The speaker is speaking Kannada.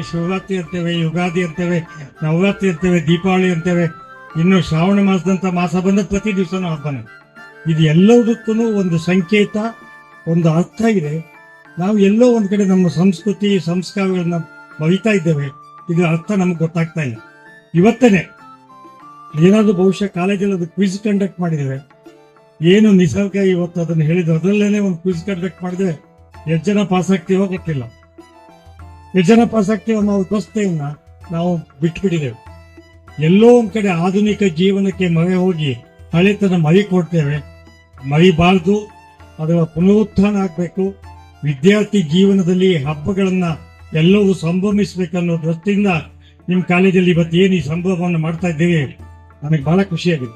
ಶಿವರಾತ್ರಿ ಅಂತೇವೆ, ಯುಗಾದಿ ಅಂತೇವೆ, ನವರಾತ್ರಿ ಅಂತೇವೆ, ದೀಪಾವಳಿ ಅಂತೇವೆ. ಇನ್ನು ಶ್ರಾವಣ ಮಾಸದಂತ ಮಾಸ ಬಂದ ಪ್ರತಿ ದಿವಸನೂ ಹಬ್ಬನೇ. ಇದು ಎಲ್ಲದಕ್ಕೂ ಒಂದು ಸಂಕೇತ, ಒಂದು ಅರ್ಥ ಇದೆ. ನಾವು ಎಲ್ಲೋ ಒಂದ್ ಕಡೆ ನಮ್ಮ ಸಂಸ್ಕೃತಿ ಸಂಸ್ಕಾರಗಳನ್ನ ಮರಿತಾ ಇದ್ದೇವೆ. ಇದರ ಅರ್ಥ ನಮ್ಗೆ ಗೊತ್ತಾಗ್ತಾ ಇಲ್ಲ. ಇವತ್ತೇನೆ ಏನಾದ್ರು ಬಹುಶಃ ಕಾಲೇಜಲ್ಲಿ ಅದು ಕ್ವಿಜ್ ಕಂಡಕ್ಟ್ ಮಾಡಿದ್ದೇವೆ. ಏನು ನಿಸರ್ಗ ಇವತ್ತು ಅದನ್ನು ಹೇಳಿದ್ರು, ಅದರಲ್ಲೇನೆ ಒಂದು ಕ್ವಿಜ್ ಕಂಡಕ್ಟ್ ಮಾಡಿದ್ರೆ ಎಷ್ಟು ಜನ ಪಾಸ್ ಆಗ್ತೀವೋ ಗೊತ್ತಿಲ್ಲ. ಎಷ್ಟು ಜನ ಪಾಸ್ ಆಗ್ತೀವೋ ನಾವು ದೋಸ್ತೆಯನ್ನ ನಾವು ಬಿಟ್ಬಿಟ್ಟಿದ್ದೇವೆ. ಎಲ್ಲೋ ಒಂದ್ ಕಡೆ ಆಧುನಿಕ ಜೀವನಕ್ಕೆ ಮೊರೆ ಹೋಗಿ ಹಳೆತನ ಮರಿ ಕೊಡ್ತೇವೆ. ಮರಿಬಾರ್ದು, ಅದರ ಪುನರುತ್ಥಾನ ಆಗ್ಬೇಕು. ವಿದ್ಯಾರ್ಥಿ ಜೀವನದಲ್ಲಿ ಹಬ್ಬಗಳನ್ನ ಎಲ್ಲವೂ ಸಂಭ್ರಮಿಸ್ಬೇಕನ್ನೋ ದೃಷ್ಟಿಯಿಂದ ನಿಮ್ ಕಾಲೇಜಲ್ಲಿ ಇವತ್ತು ಏನು ಈ ಸಂಭ್ರಮವನ್ನು ಮಾಡ್ತಾ ಇದ್ದೇವೆ, ನನಗೆ ಬಹಳ ಖುಷಿಯಾಗಿದೆ.